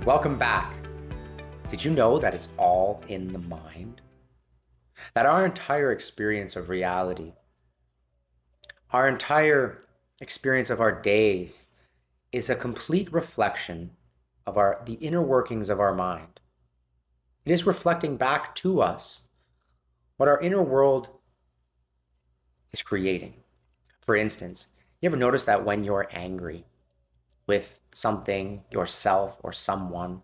Welcome back. Did you know that it's all in the mind? That our entire experience of reality, our entire experience of our days is a complete reflection of the inner workings of our mind. It is reflecting back to us what our inner world is creating. For instance, you ever notice that when you're angry with something, yourself, or someone,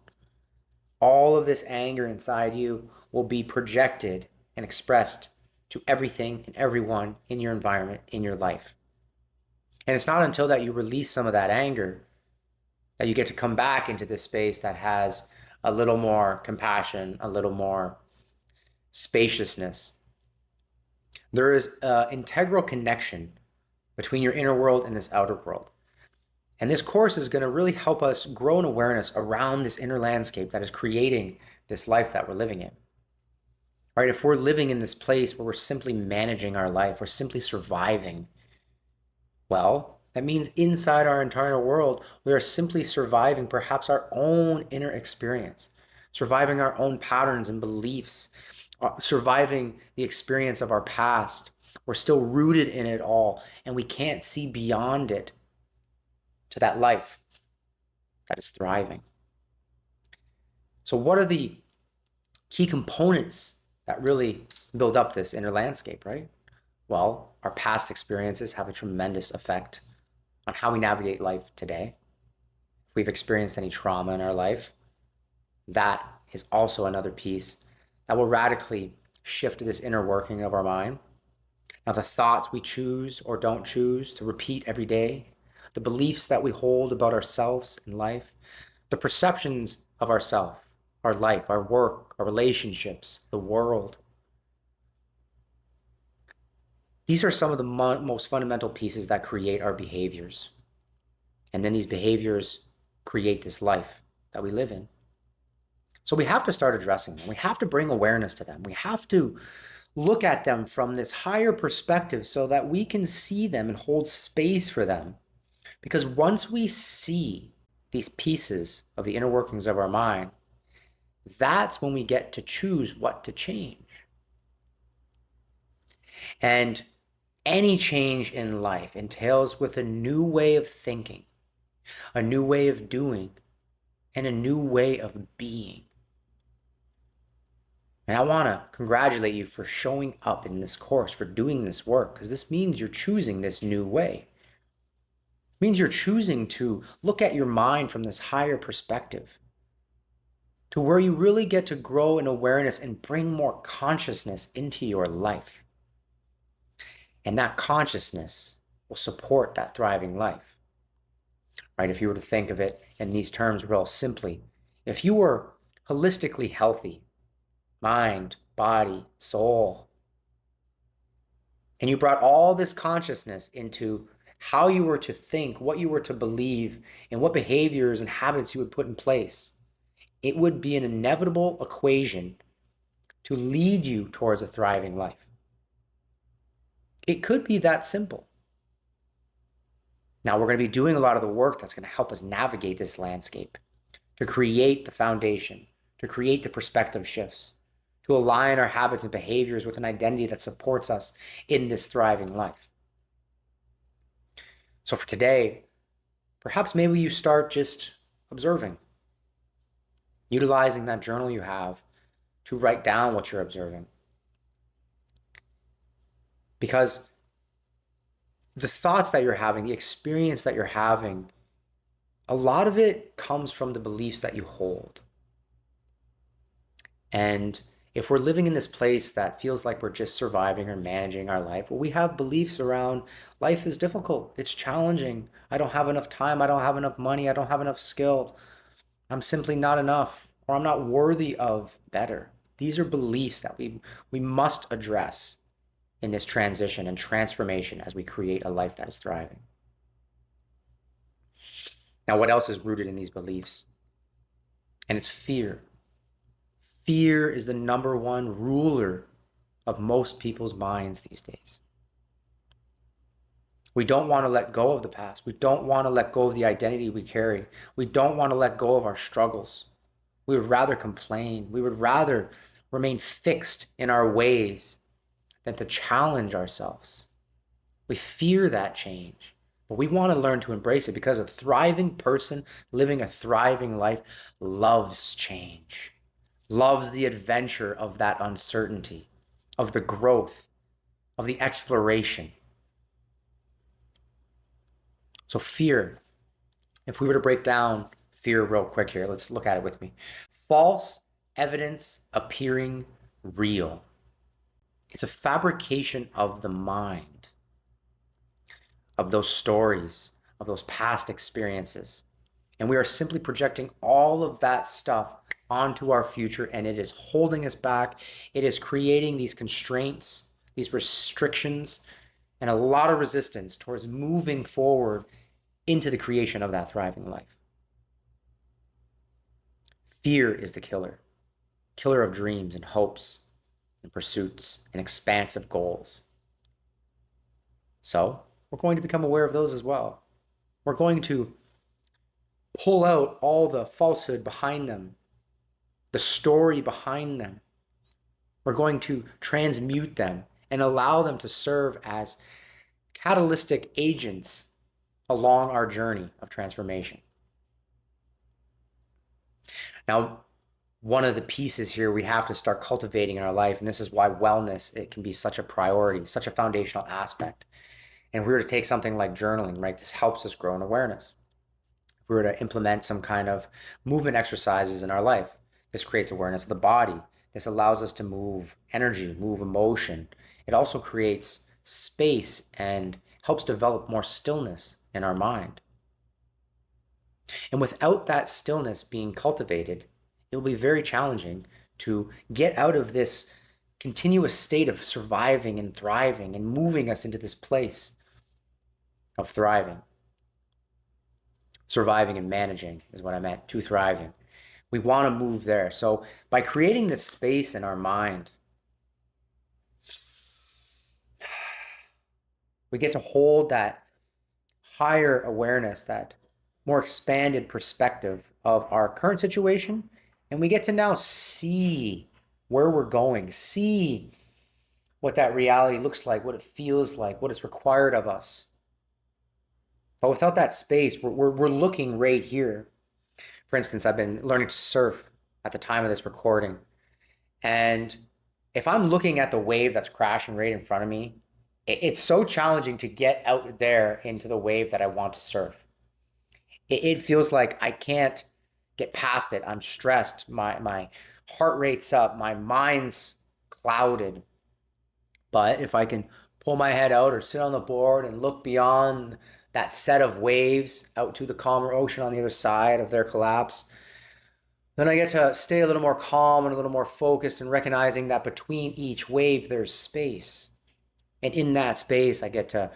all of this anger inside you will be projected and expressed to everything and everyone in your environment, in your life. And it's not until that you release some of that anger that you get to come back into this space that has a little more compassion, a little more spaciousness. There is an integral connection between your inner world and this outer world. And this course is going to really help us grow an awareness around this inner landscape that is creating this life that we're living in. Right? If we're living in this place where we're simply managing our life, we're simply surviving, well, that means inside our entire world, we are simply surviving perhaps our own inner experience, surviving our own patterns and beliefs, surviving the experience of our past. We're still rooted in it all, and we can't see beyond it to that life that is thriving. So what are the key components that really build up this inner landscape, right? Well, our past experiences have a tremendous effect on how we navigate life today. If we've experienced any trauma in our life, that is also another piece that will radically shift this inner working of our mind. Now, the thoughts we choose or don't choose to repeat every day, the beliefs that we hold about ourselves in life, the perceptions of ourself, our life, our work, our relationships, the world. These are some of the most fundamental pieces that create our behaviors. And then these behaviors create this life that we live in. So we have to start addressing them. We have to bring awareness to them. We have to look at them from this higher perspective so that we can see them and hold space for them. Because once we see these pieces of the inner workings of our mind, that's when we get to choose what to change. And any change in life entails with a new way of thinking, a new way of doing, and a new way of being. And I want to congratulate you for showing up in this course, for doing this work, because this means you're choosing this new way. It means you're choosing to look at your mind from this higher perspective, to where you really get to grow in awareness and bring more consciousness into your life. And that consciousness will support that thriving life. Right? If you were to think of it in these terms real simply, if you were holistically healthy, mind, body, soul, and you brought all this consciousness into how you were to think, what you were to believe, and what behaviors and habits you would put in place, it would be an inevitable equation to lead you towards a thriving life. It could be that simple. Now, we're going to be doing a lot of the work that's going to help us navigate this landscape, to create the foundation, to create the perspective shifts, to align our habits and behaviors with an identity that supports us in this thriving life. So for today, perhaps maybe you start just observing, utilizing that journal you have to write down what you're observing. Because the thoughts that you're having, the experience that you're having, a lot of it comes from the beliefs that you hold. And if we're living in this place that feels like we're just surviving or managing our life, well, we have beliefs around life is difficult, it's challenging, I don't have enough time, I don't have enough money, I don't have enough skill, I'm simply not enough, or I'm not worthy of better. These are beliefs that we must address in this transition and transformation as we create a life that is thriving. Now, what else is rooted in these beliefs? And it's fear. Fear is the number one ruler of most people's minds these days. We don't want to let go of the past. We don't want to let go of the identity we carry. We don't want to let go of our struggles. We would rather complain. We would rather remain fixed in our ways than to challenge ourselves. We fear that change, but we want to learn to embrace it because a thriving person living a thriving life loves change, loves the adventure of that uncertainty, of the growth, of the exploration. So, fear, if we were to break down fear real quick here, let's look at it with me. False evidence appearing real. It's a fabrication of the mind, of those stories, of those past experiences. And we are simply projecting all of that stuff onto our future, and it is holding us back. It is creating these constraints, these restrictions, and a lot of resistance towards moving forward into the creation of that thriving life. Fear is the killer, killer of dreams and hopes and pursuits and expansive goals. So we're going to become aware of those as well. We're going to pull out all the falsehood behind them, the story behind them. We're going to transmute them and allow them to serve as catalytic agents along our journey of transformation. Now, one of the pieces here we have to start cultivating in our life, and this is why wellness, it can be such a priority, such a foundational aspect. And if we were to take something like journaling, right, this helps us grow in awareness. If we were to implement some kind of movement exercises in our life, this creates awareness of the body. This allows us to move energy, move emotion. It also creates space and helps develop more stillness in our mind. And without that stillness being cultivated, it will be very challenging to get out of this continuous state of surviving and thriving and moving us into this place of thriving. Surviving and managing is what I meant, to thriving. We want to move there. So by creating this space in our mind, we get to hold that higher awareness, that more expanded perspective of our current situation, and we get to now see where we're going, see what that reality looks like, what it feels like, what is required of us. But without that space, we're looking right here. For instance, I've been learning to surf at the time of this recording. And if I'm looking at the wave that's crashing right in front of me, it's so challenging to get out there into the wave that I want to surf. It feels like I can't get past it. I'm stressed. My heart rate's up. My mind's clouded. But if I can pull my head out or sit on the board and look beyond that set of waves out to the calmer ocean on the other side of their collapse, then I get to stay a little more calm and a little more focused and recognizing that between each wave, there's space. And in that space, I get to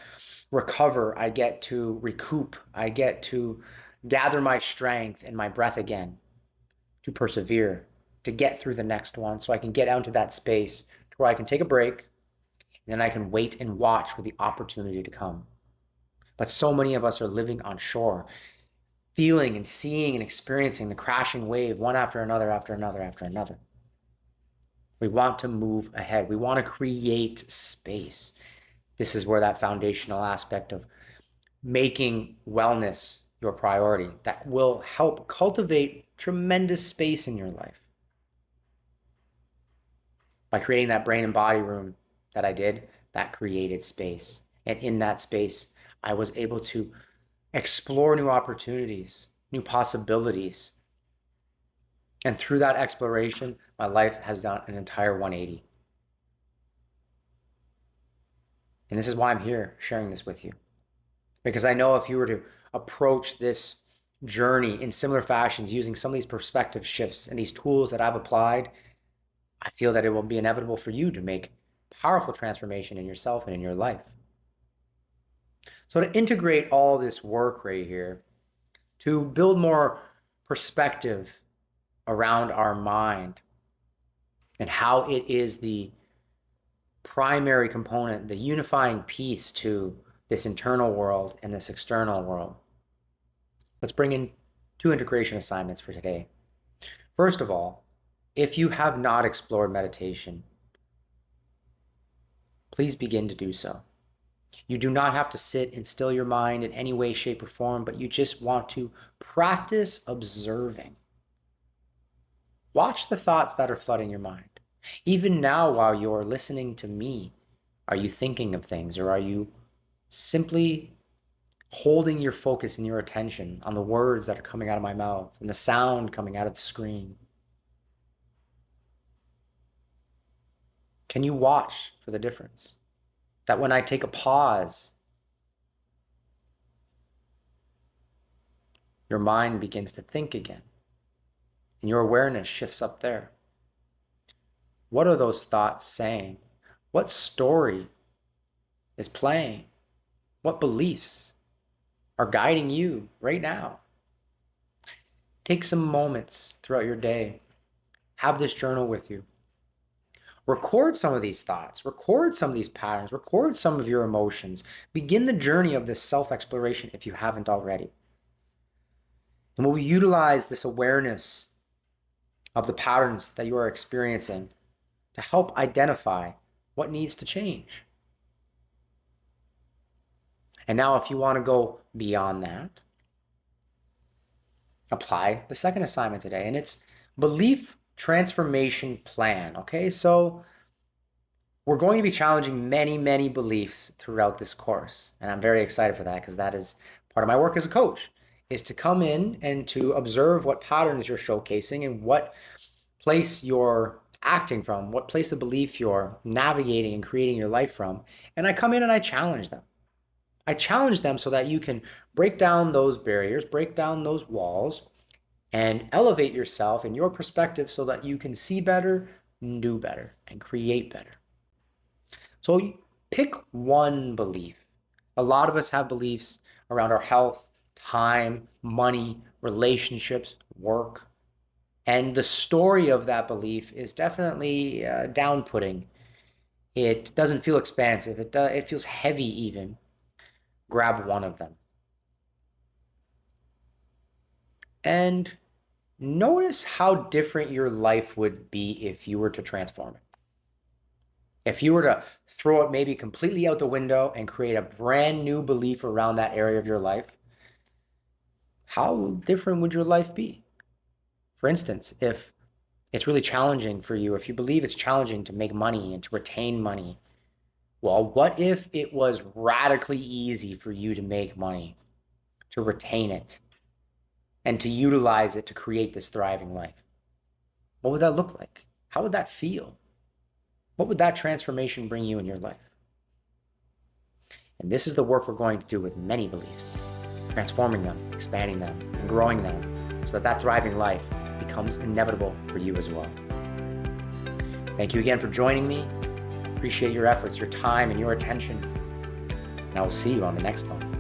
recover. I get to recoup. I get to gather my strength and my breath again, to persevere, to get through the next one so I can get out into that space to where I can take a break and then I can wait and watch for the opportunity to come. But so many of us are living on shore, feeling and seeing and experiencing the crashing wave one after another, after another, after another. We want to move ahead. We want to create space. This is where that foundational aspect of making wellness your priority, that will help cultivate tremendous space in your life. By creating that brain and body room that I did, that created space. And in that space, I was able to explore new opportunities, new possibilities. And through that exploration, my life has done an entire 180. And this is why I'm here sharing this with you. Because I know if you were to approach this journey in similar fashions using some of these perspective shifts and these tools that I've applied, I feel that it will be inevitable for you to make powerful transformation in yourself and in your life. So to integrate all this work right here, to build more perspective around our mind and how it is the primary component, the unifying piece to this internal world and this external world. Let's bring in 2 integration assignments for today. First of all, if you have not explored meditation, please begin to do so. You do not have to sit and still your mind in any way, shape, or form, but you just want to practice observing. Watch the thoughts that are flooding your mind. Even now, while you're listening to me, are you thinking of things, or are you simply holding your focus and your attention on the words that are coming out of my mouth and the sound coming out of the screen? Can you watch for the difference? That when I take a pause, your mind begins to think again, and your awareness shifts up there. What are those thoughts saying? What story is playing? What beliefs are guiding you right now? Take some moments throughout your day. Have this journal with you. Record some of these thoughts, record some of these patterns, record some of your emotions. Begin the journey of this self-exploration if you haven't already. And we'll utilize this awareness of the patterns that you are experiencing to help identify what needs to change. And now if you want to go beyond that, apply the second assignment today, and it's belief transformation plan. Okay, so we're going to be challenging many beliefs throughout this course, and I'm very excited for that because that is part of my work as a coach, is to come in and to observe what patterns you're showcasing and what place you're acting from, what place of belief you're navigating and creating your life from, and I come in and I challenge them. I challenge them so that you can break down those barriers, break down those walls, and elevate yourself and your perspective so that you can see better, do better, and create better. So pick one belief. A lot of us have beliefs around our health, time, money, relationships, work. And the story of that belief is definitely down-putting. It doesn't feel expansive. It feels heavy even. Grab one of them. And notice how different your life would be if you were to transform it. If you were to throw it maybe completely out the window and create a brand new belief around that area of your life, how different would your life be? For instance, if it's really challenging for you, if you believe it's challenging to make money and to retain money, well, what if it was radically easy for you to make money, to retain it, and to utilize it to create this thriving life? What would that look like? How would that feel? What would that transformation bring you in your life? And this is the work we're going to do with many beliefs, transforming them, expanding them, and growing them so that that thriving life becomes inevitable for you as well. Thank you again for joining me. Appreciate your efforts, your time, and your attention. And I will see you on the next one.